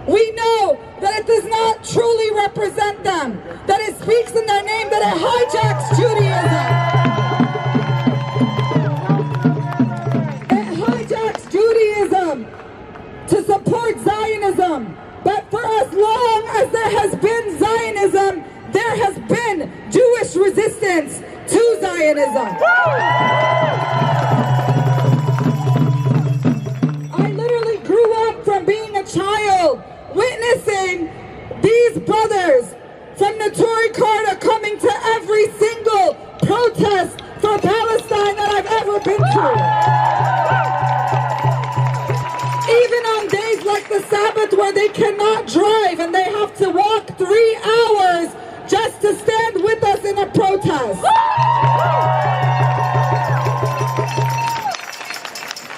We know that it does not truly represent them, that it speaks in their name, that it hijacks Judaism. It hijacks Judaism to support Zionism. But for as long as there has been Zionism, there has been Jewish resistance to Zionism. I literally grew up from being a child witnessing these brothers from Neturei Karta coming to every single protest for Palestine that I've ever been to. Even on days like the Sabbath where they cannot drive and they have to walk 3 hours just to stand with us in a protest.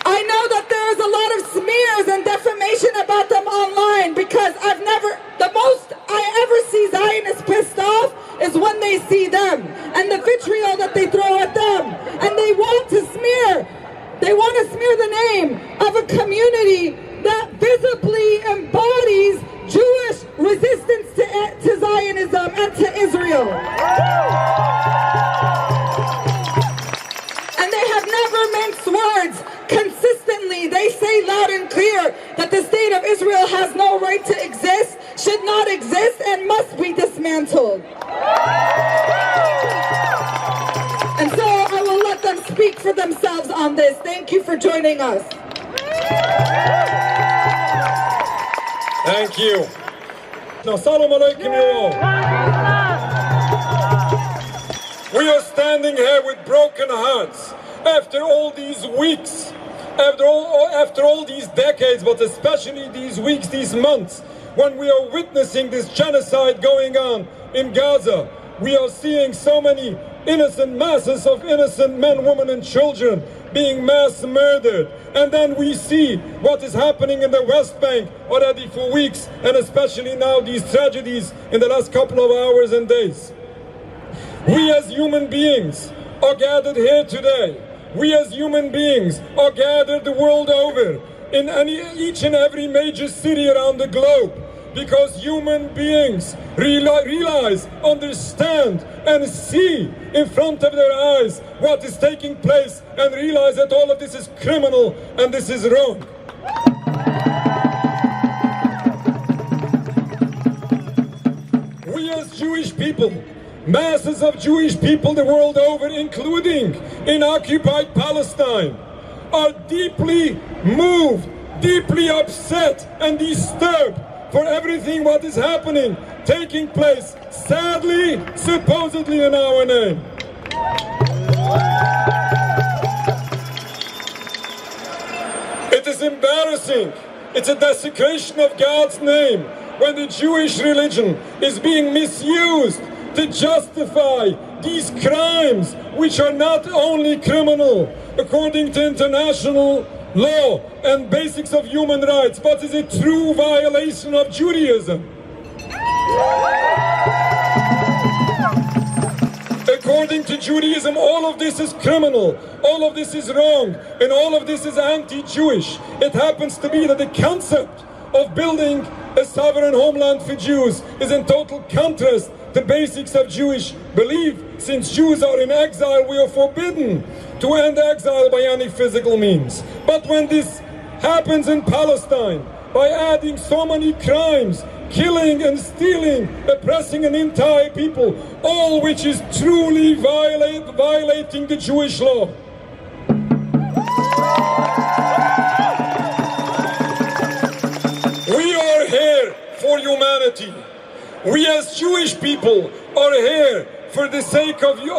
I know that there's a lot of smears and defamation about them online because the most I ever see Zionists pissed off is when they see them and the vitriol that they throw at them. And they want to smear the name of a community that visibly embodies Jewish resistance to Zionism and to Israel. And they have never minced words. Consistently, they say loud and clear that the state of Israel has no right to exist, should not exist, and must be dismantled. And so I will let them speak for themselves on this. Thank you for joining us. Thank you. Now, Salam Alaikum, you all. We are standing here with broken hearts after all these weeks, after all these decades, but especially these weeks, these months, when we are witnessing this genocide going on in Gaza. We are seeing so many innocent masses of innocent men, women, and children being mass murdered. And then we see what is happening in the West Bank already for weeks, and especially now these tragedies in the last couple of hours and days. We as human beings are gathered here today. We as human beings are gathered the world over in each and every major city around the globe, because human beings realize, understand, and see in front of their eyes what is taking place, and realize that all of this is criminal and this is wrong. We as Jewish people, masses of Jewish people the world over, including in occupied Palestine, are deeply moved, deeply upset and disturbed for everything what is happening, taking place, sadly, supposedly in our name. It is embarrassing. It's a desecration of God's name when the Jewish religion is being misused to justify these crimes, which are not only criminal according to international law and basics of human rights, but is a true violation of Judaism. According to Judaism, all of this is criminal, all of this is wrong, and all of this is anti-Jewish. It happens to be that the concept of building a sovereign homeland for Jews is in total contrast to basics of Jewish belief. Since Jews are in exile, we are forbidden to end exile by any physical means. But when this happens in Palestine, by adding so many crimes, killing and stealing, oppressing an entire people, all which is truly violating the Jewish law. We are here for humanity. We as Jewish people are here for the sake of the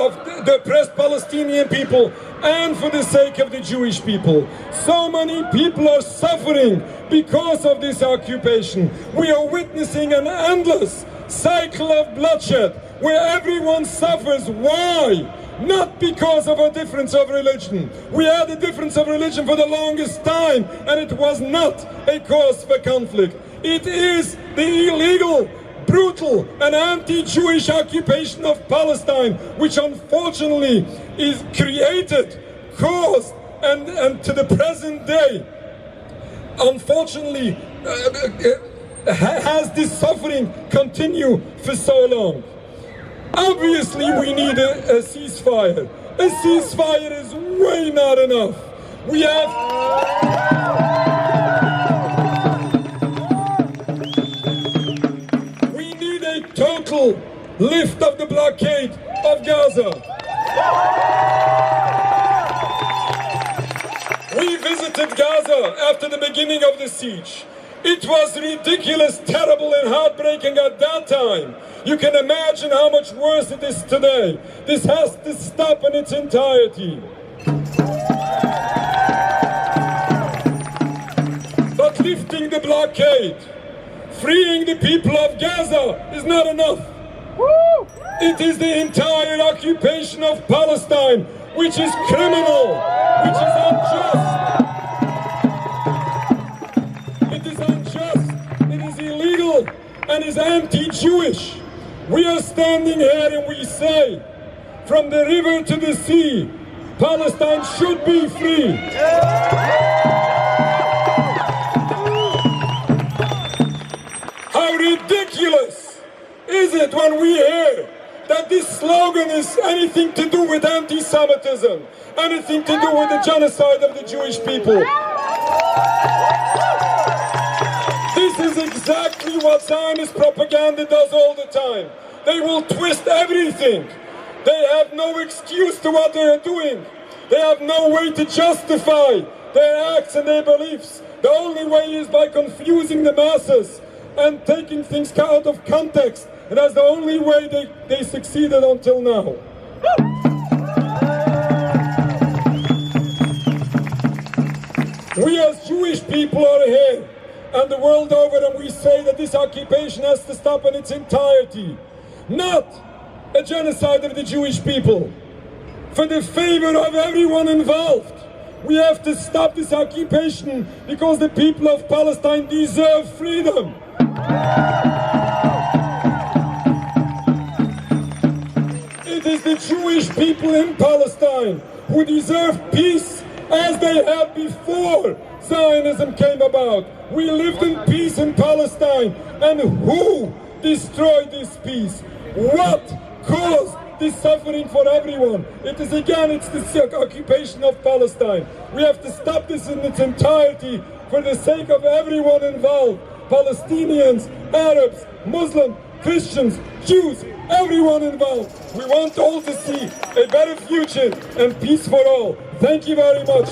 oppressed Palestinian people and for the sake of the Jewish people. So many people are suffering because of this occupation. We are witnessing an endless cycle of bloodshed where everyone suffers. Why? Not because of a difference of religion. We had a difference of religion for the longest time, and it was not a cause for conflict. It is the illegal, brutal and anti-Jewish occupation of Palestine, which unfortunately is created, caused, and to the present day, unfortunately, has this suffering continue for so long? Obviously, we need a ceasefire. A ceasefire is way not enough. We need a total lift of the blockade of Gaza. We visited Gaza after the beginning of the siege. It was ridiculous, terrible, and heartbreaking at that time. You can imagine how much worse it is today. This has to stop in its entirety. But lifting the blockade, freeing the people of Gaza is not enough. It is the entire occupation of Palestine, which is criminal, which is unjust. It is unjust, it is illegal, and is anti-Jewish. We are standing here and we say, from the river to the sea, Palestine should be free. How ridiculous is it when we hear that this slogan is anything to do with anti-Semitism, anything to do with the genocide of the Jewish people. This is exactly what Zionist propaganda does all the time. They will twist everything. They have no excuse to what they are doing. They have no way to justify their acts and their beliefs. The only way is by confusing the masses and taking things out of context. And that's the only way they succeeded until now. We as Jewish people are here and the world over, and we say that this occupation has to stop in its entirety. Not a genocide of the Jewish people. For the favor of everyone involved, we have to stop this occupation because the people of Palestine deserve freedom. It is the Jewish people in Palestine who deserve peace as they had before Zionism came about. We lived in peace in Palestine, and who destroyed this peace? What caused this suffering for everyone? It is again, it's the occupation of Palestine. We have to stop this in its entirety for the sake of everyone involved. Palestinians, Arabs, Muslims, Christians, Jews, everyone involved. We want all to see a better future and peace for all. Thank you very much.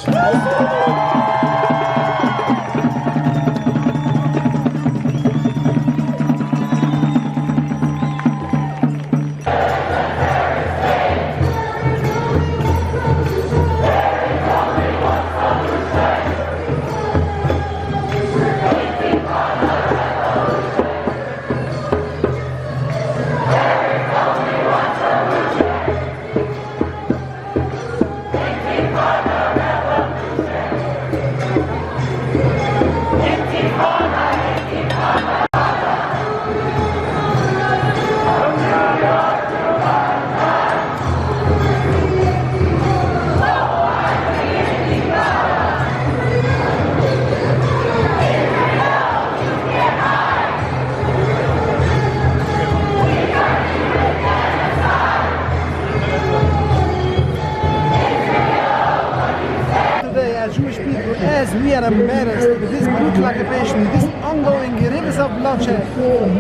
As we are embarrassed with this brutal occupation, this ongoing rivers of bloodshed,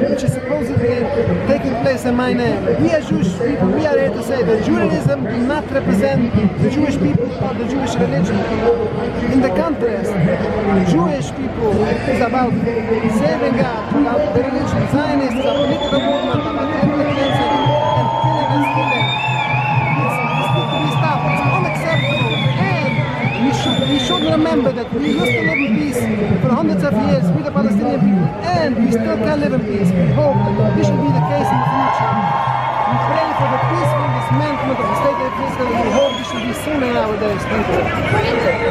which is supposedly taking place in my name. We as Jewish people, we are here to say that Judaism does not represent the Jewish people or the Jewish religion. In the contrast, Jewish people is about saving God, about the religion. Zionism is a political movement about independence and killing and stealing. This needs to be stopped. It's unacceptable. We should remember that we used to live in peace for hundreds of years with the Palestinian people, and we still can live in peace. We hope that this will be the case in the future. We pray for the peaceful dismantlement of the state of Israel, and we hope this will be sooner nowadays. Thank you.